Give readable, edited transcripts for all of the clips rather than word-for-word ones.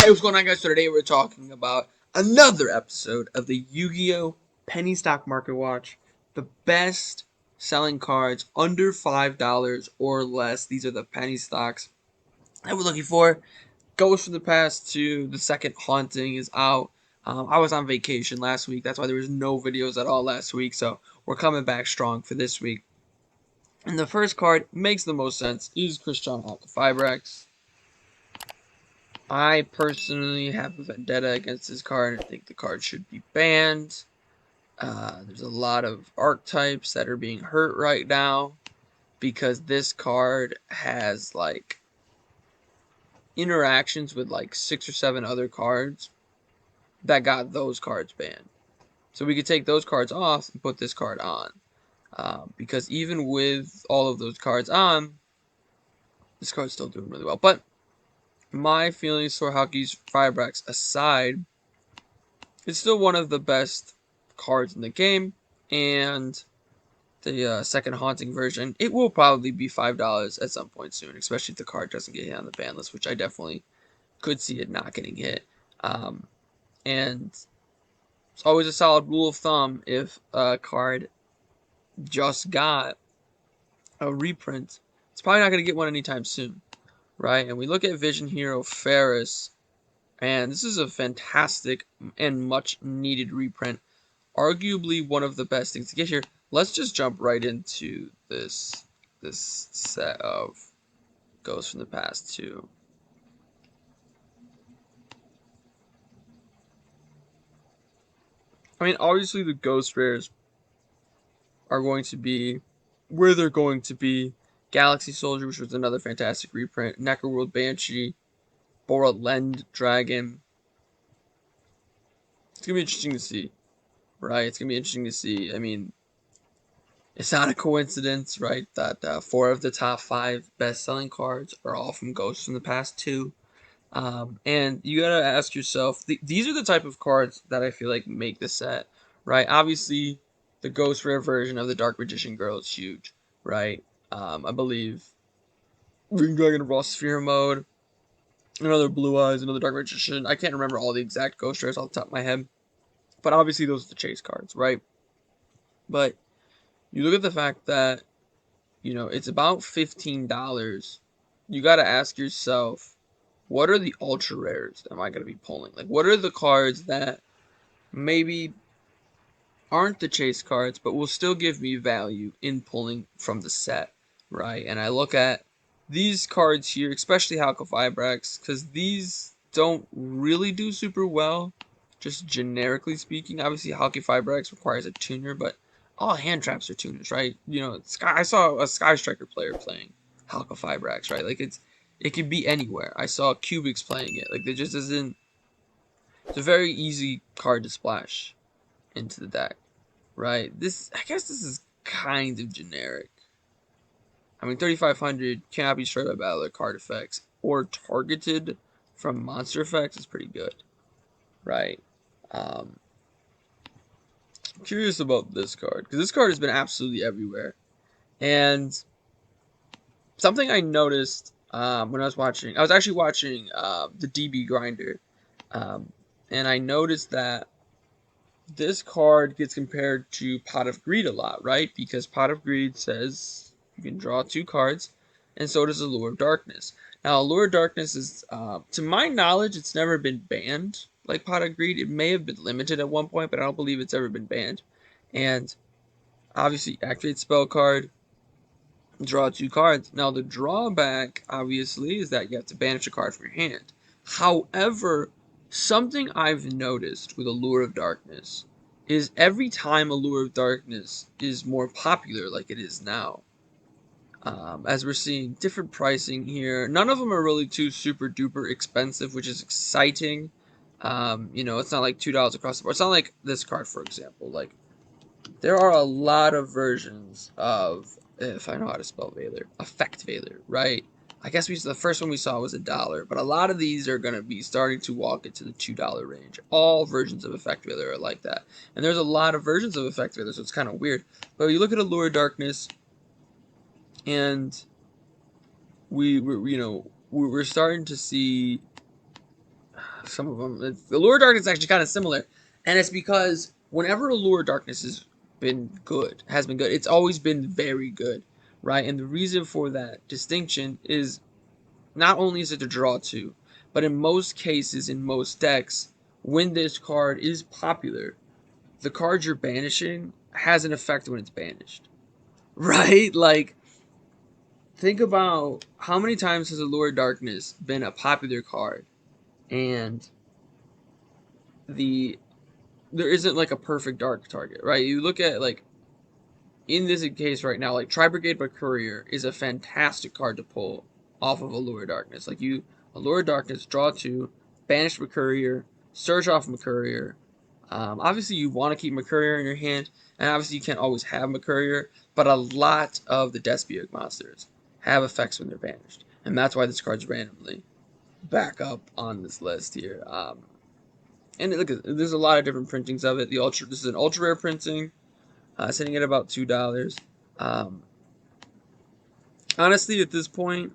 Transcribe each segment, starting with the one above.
Hey, what's going on, guys? So today we're talking about another episode of the Yu-Gi-Oh! Penny Stock Market Watch. The best selling cards under $5 or less. These are the penny stocks that we're looking for. Ghost from the Past 2, the second Haunting is out. I was on vacation last week. That's why there was no videos at all last week. So we're coming back strong for this week. And the first card makes the most sense is Christian Alcafibrex. I personally have a vendetta against this card. I think the card should be banned. There's a lot of archetypes that are being hurt right now because this card has like interactions with like 6 or 7 other cards that got those cards banned. So we could take those cards off and put this card on. Because even with all of those cards on, this card's still doing really well. But my feelings for Alcafibrex aside, it's still one of the best cards in the game, and the second Haunting version, it will probably be $5 at some point soon, especially if the card doesn't get hit on the ban list, which I definitely could see it not getting hit. And it's always a solid rule of thumb if a card just got a reprint, it's probably not going to get one anytime soon, right? And we look at Vision Hero Ferris, and this is a fantastic and much needed reprint. Arguably one of the best things to get here. Let's just jump right into this set of Ghosts from the Past 2. I mean, obviously the Ghost Rares are going to be where they're going to be. Galaxy Soldier, which was another fantastic reprint. Necroworld Banshee. Bora Lend Dragon. It's going to be interesting to see, right? It's going to be interesting to see. I mean, it's not a coincidence, right, that 4 of the top 5 best-selling cards are all from Ghosts from the Past 2. And you gotta ask yourself, these are the type of cards that I feel like make the set, right? Obviously, the Ghost Rare version of the Dark Magician Girl is huge, right? I believe Green Dragon Raw Sphere mode, another Blue Eyes, another Dark Magician. I can't remember all the exact Ghost Rares off the top of my head, but obviously those are the chase cards, right? But you look at the fact that, it's about $15. You got to ask yourself, what are the ultra rares am I going to be pulling? Like, what are the cards that maybe aren't the chase cards, but will still give me value in pulling from the set, right? And I look at these cards here, especially Alcafibrex, because these don't really do super well, just generically speaking. Obviously, Alcafibrex requires a tuner, but all hand traps are tuners, right? I saw a Sky Striker player playing Alcafibrex, right? Like, it could be anywhere. I saw Cubics playing it. Like, there just isn't... It's a very easy card to splash into the deck, right? I guess this is kind of generic. I mean, 3,500 cannot be destroyed by battle or card effects, or targeted from monster effects is pretty good, right? I'm curious about this card, because this card has been absolutely everywhere. And something I noticed when I was actually watching the DB Grinder, and I noticed that this card gets compared to Pot of Greed a lot, right? Because Pot of Greed says you can draw 2 cards, and so does Allure of Darkness. Now, Allure of Darkness is, to my knowledge, it's never been banned like Pot of Greed. It may have been limited at one point, but I don't believe it's ever been banned. And obviously, activate spell card, draw 2 cards. Now, the drawback, obviously, is that you have to banish a card from your hand. However, something I've noticed with Allure of Darkness is every time Allure of Darkness is more popular like it is now, as we're seeing different pricing here. None of them are really too super duper expensive, which is exciting. It's not like $2 across the board. It's not like this card, for example. Like, there are a lot of versions of, if I know how to spell Valor, Effect Valor, right? I guess the first one we saw was $1, but a lot of these are going to be starting to walk into the $2 range. All versions of Effect Valor are like that. And there's a lot of versions of Effect Valor, so it's kind of weird. But you look at Allure of Darkness, and we're starting to see some of them. Allure of Darkness is actually kind of similar, and it's because whenever Allure of Darkness has been good, it's always been very good, right? And the reason for that distinction is not only is it a draw two, but in most cases, in most decks, when this card is popular, the card you're banishing has an effect when it's banished, right? Like, think about how many times has Allure of Darkness been a popular card, and there isn't like a perfect dark target, right? You look at like in this case right now, like Tri Brigade by Courier is a fantastic card to pull off of Allure of Darkness. Like you Allure of Darkness, draw two, banish McCourier, search off McCourier. Obviously, you want to keep McCourier in your hand, and obviously you can't always have McCourier, but a lot of the Despia monsters have effects when they're banished, and that's why this card's randomly back up on this list here. And look, there's a lot of different printings of it. This is an ultra rare printing, sitting at about $2. Um, honestly, at this point,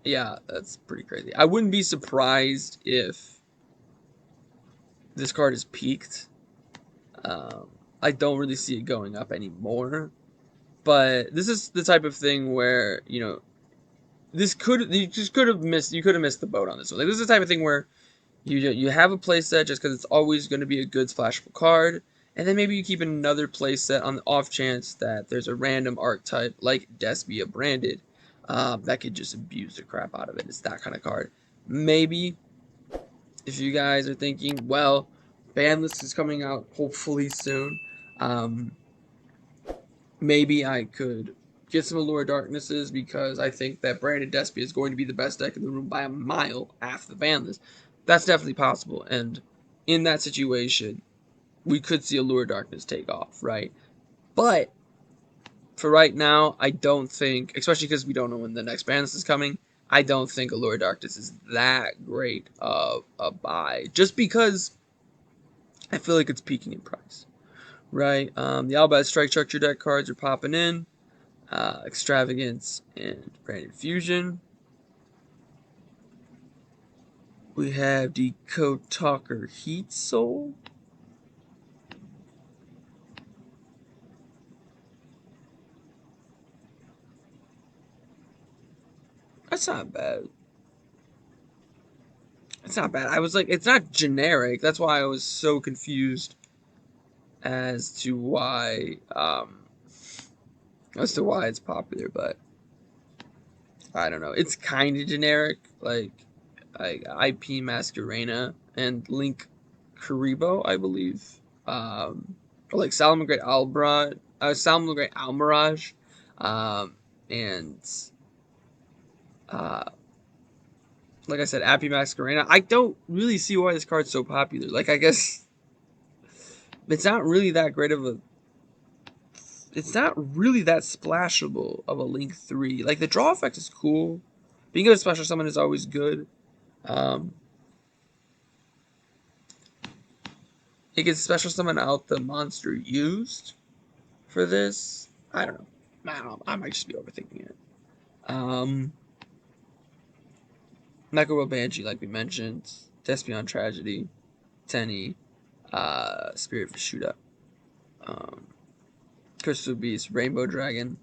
yeah, that's pretty crazy. I wouldn't be surprised if this card is peaked. I don't really see it going up anymore. But this is the type of thing where, you could have missed the boat on this one. Like, this is the type of thing where you have a playset just because it's always going to be a good splashable card, and then maybe you keep another playset on the off chance that there's a random archetype like Despia branded that could just abuse the crap out of it. It's that kind of card. Maybe if you guys are thinking, well, Banlist is coming out hopefully soon, maybe I could get some Allure Darknesses because I think that branded Despia is going to be the best deck in the room by a mile after the ban list. That's definitely possible, and in that situation, we could see Allure Darkness take off, right? But for right now, I don't think, especially because we don't know when the next ban list is coming, I don't think Allure Darkness is that great of a buy, just because I feel like it's peaking in price, right? The Albat Strike Structure deck cards are popping in. Extravagance and Branded Fusion. We have the Code Talker Heat Soul. That's not bad. It's not bad. I was like, it's not generic. That's why I was so confused as to why it's popular, but I don't know. It's kind of generic, like IP Masquerena and Link Karibo, I believe. Or like Salamangreat Almirage, and like I said, Appy Masquerena. I don't really see why this card's so popular. Like, I guess it's not really that great of a. It's not really that splashable of a Link 3. Like, the draw effect is cool. Being able to special summon is always good. It can special summon out the monster used for this. I don't know. I might just be overthinking it. Nekuro Banshee, like we mentioned. Despion Tragedy. Tenny. Spirit Vishuda. Crystal Beast. Rainbow Dragon.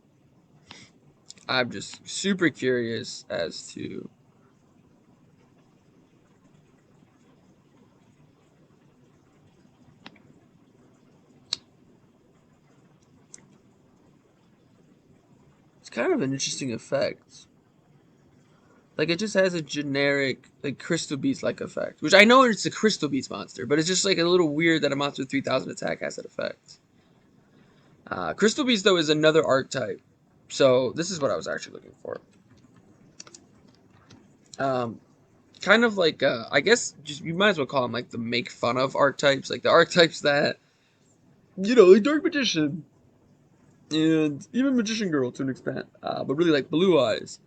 I'm just super curious as to it's kind of an interesting effect. Like, it just has a generic, like, Crystal Beast-like effect. Which I know it's a Crystal Beast monster, but it's just, like, a little weird that a monster with 3,000 attack has that effect. Crystal Beast, though, is another archetype. So, this is what I was actually looking for. Kind of like, I guess, just you might as well call them, like, the make fun of archetypes. Like, the archetypes that, like Dark Magician. And even Magician Girl, to an extent. But really, like, Blue Eyes.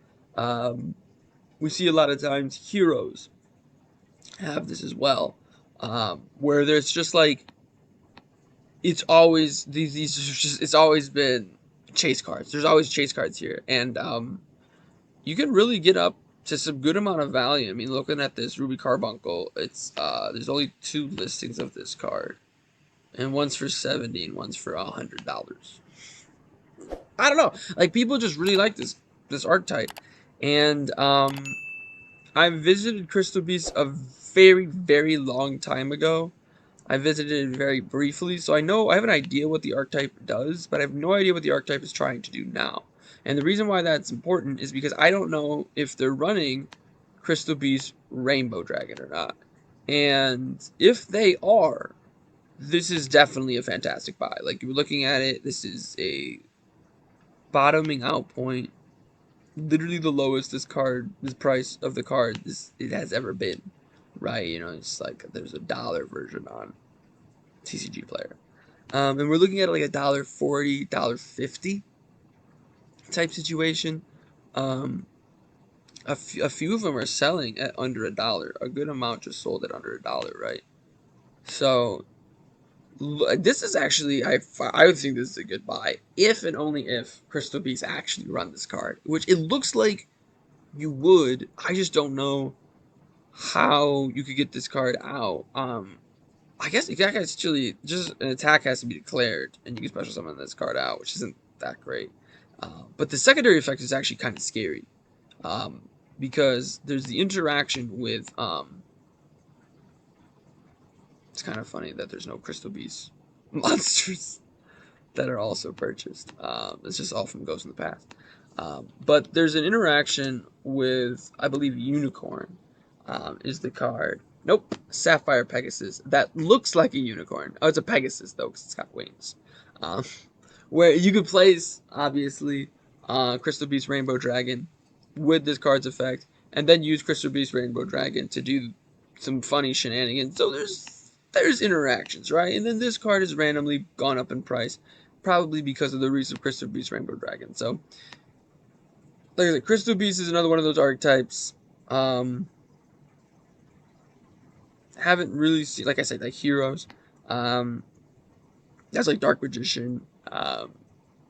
We see a lot of times heroes have this as well, where there's just like it's always it's always been chase cards. There's always chase cards here, and you can really get up to some good amount of value. I mean, looking at this Ruby Carbuncle, it's there's only 2 listings of this card, and one's for $70 and one's for $100. I don't know, like people just really like this archetype, and I visited Crystal Beast a very long time ago. I visited it very briefly, so I have an idea what the archetype does, but I have no idea what the archetype is trying to do now. And the reason why that's important is because I don't know if they're running Crystal Beast Rainbow Dragon or not. And if they are, this is definitely a fantastic buy. Like, you're looking at it, this is a bottoming out point. Literally the lowest this price of the card it has ever been. Right? You know, it's like there's a dollar version on TCG Player. And we're looking at like $1.40, $1.50 type situation. A few of them are selling at under $1. A good amount just sold at under $1, right? So this is actually, I would think this is a good buy if and only if Crystal Beast actually run this card, which it looks like you would. I just don't know how you could get this card out. I guess actually just an attack has to be declared, and you can special summon this card out, which isn't that great. But the secondary effect is actually kind of scary, because there's the interaction with. It's kind of funny that there's no Crystal Beast monsters that are also purchased. It's just all from Ghost in the Past. But there's an interaction with, I believe, Unicorn is the card. Nope, Sapphire Pegasus. That looks like a unicorn. Oh, it's a Pegasus, though, because it's got wings. Um, where you could place, obviously, Crystal Beast Rainbow Dragon with this card's effect, and then use Crystal Beast Rainbow Dragon to do some funny shenanigans. So there's interactions, right? And then this card has randomly gone up in price, probably because of the release of Crystal Beast Rainbow Dragon. So, like I said, Crystal Beast is another one of those archetypes. Haven't really seen, like I said, like Heroes. That's like Dark Magician,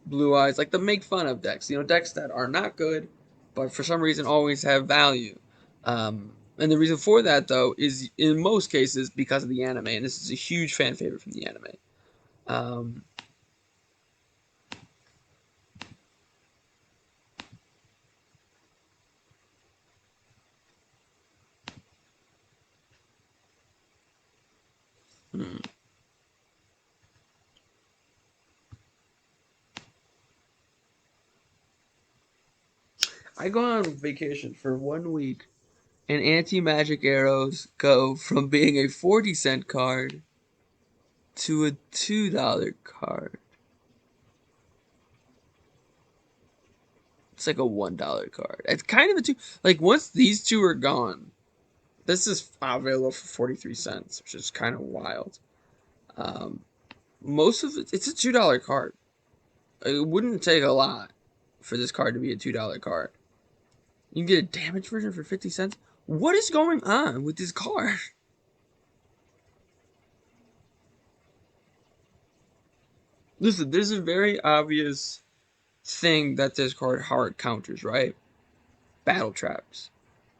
Blue Eyes, like the make fun of decks. You know, decks that are not good, but for some reason always have value. And the reason for that, though, is in most cases because of the anime, and this is a huge fan favorite from the anime. Hmm. I go on vacation for 1 week, and anti-magic arrows go from being a 40-cent card to a $2 card. It's like a $1 card. It's kind of a two. Like, once these two are gone, this is available for 43 cents, which is kind of wild. Most of it's a $2 card. It wouldn't take a lot for this card to be a $2 card. You can get a damaged version for 50 cents. What is going on with this card? Listen, there's a very obvious thing that this card hard counters, right? Battle traps.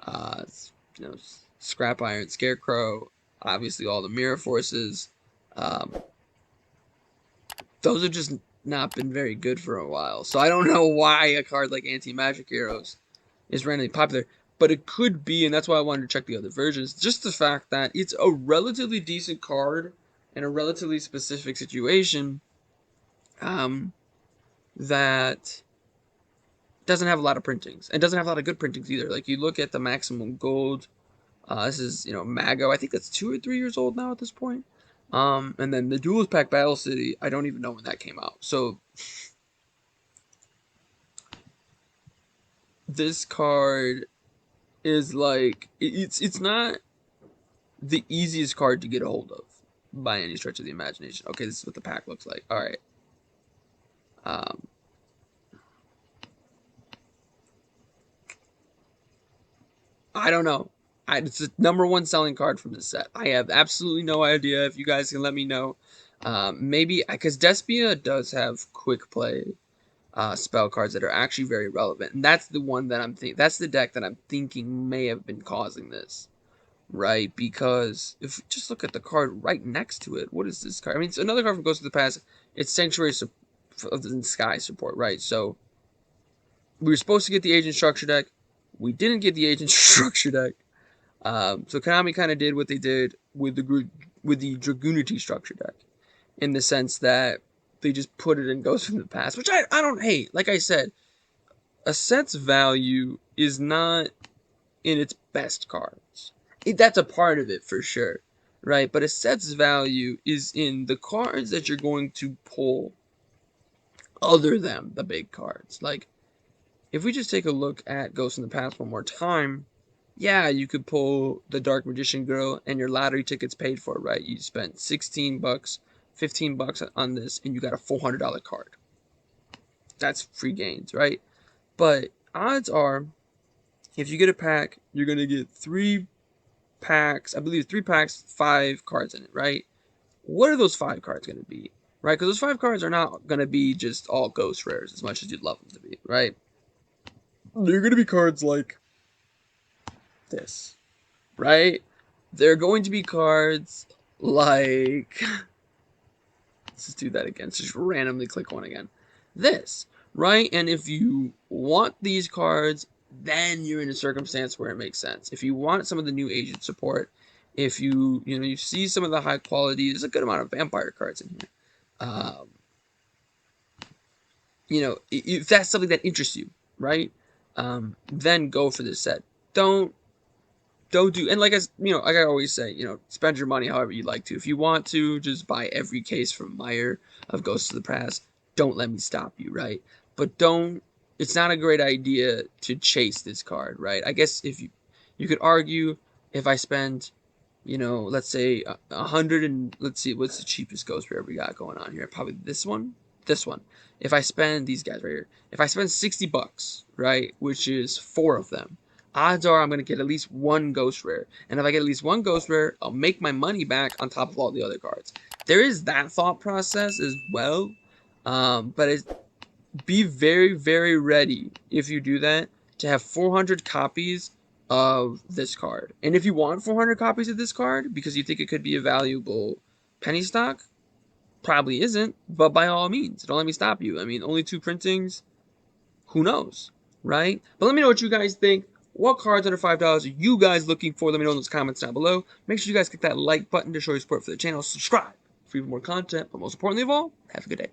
Uh, you know, Scrap Iron, Scarecrow, obviously all the mirror forces. Um, those have just not been very good for a while. So I don't know why a card like Anti-Magic Arrows is randomly popular. But it could be, and that's why I wanted to check the other versions, just the fact that it's a relatively decent card in a relatively specific situation that doesn't have a lot of printings. And doesn't have a lot of good printings either. Like, you look at the Maximum Gold. This is, Mago. I think that's 2 or 3 years old now at this point. And then the Duelist Pack Battle City, I don't even know when that came out. So, this card is like, it's not the easiest card to get a hold of by any stretch of the imagination. Okay, this is what the pack looks like. All right. I don't know. It's the #1 selling card from this set. I have absolutely no idea. If you guys can let me know. Maybe, because Despia does have quick play. spell cards that are actually very relevant. And that's the one that that's the deck that I'm thinking may have been causing this. Right, because if you just look at the card right next to it, what is this card? I mean, it's another card from Ghost of the Past. It's Sanctuary of the Sky support, right? So we were supposed to get the Agent Structure deck. We didn't get the Agent Structure deck. So Konami kind of did what they did with the Dragoonity Structure deck, in the sense that they just put it in Ghost from the Past, which I don't hate. Like I said, a set's value is not in its best cards. That's a part of it for sure, right? But a set's value is in the cards that you're going to pull other than the big cards. Like, if we just take a look at Ghost in the Past one more time, yeah, you could pull the Dark Magician Girl and your lottery tickets paid for, right? You spent 16 bucks, 15 bucks on this, and you got a $400 card. That's free gains, right? But odds are, if you get a pack, you're going to get 3 packs, I believe 3 packs, 5 cards in it, right? What are those 5 cards going to be, right? Because those 5 cards are not going to be just all ghost rares as much as you'd love them to be, right? They're going to be cards like this, right? They're going to be cards like, let's just do that again. Let's just randomly click one again. This, right? And if you want these cards, then you're in a circumstance where it makes sense. If you want some of the new agent support, if you see some of the high quality, there's a good amount of vampire cards in here. If that's something that interests you, right? Then go for this set. Don't do, and like I always say, spend your money however you like to. If you want to just buy every case from Meyer of Ghosts of the Past, don't let me stop you, right? But don't. It's not a great idea to chase this card, right? I guess if you could argue, if I spend, let's say 100 and let's see, what's the cheapest ghost rare we got going on here? Probably this one. This one. If I spend these guys right here, if I spend 60 bucks, right, which is 4 of them, odds are I'm going to get at least 1 ghost rare. And if I get at least 1 ghost rare, I'll make my money back on top of all the other cards. There is that thought process as well. But be very, very ready, if you do that, to have 400 copies of this card. And if you want 400 copies of this card because you think it could be a valuable penny stock, probably isn't, but by all means, don't let me stop you. I mean, only 2 printings, who knows, right? But let me know what you guys think. What cards under $5 are you guys looking for? Let me know in those comments down below. Make sure you guys click that like button to show your support for the channel. Subscribe for even more content. But most importantly of all, have a good day.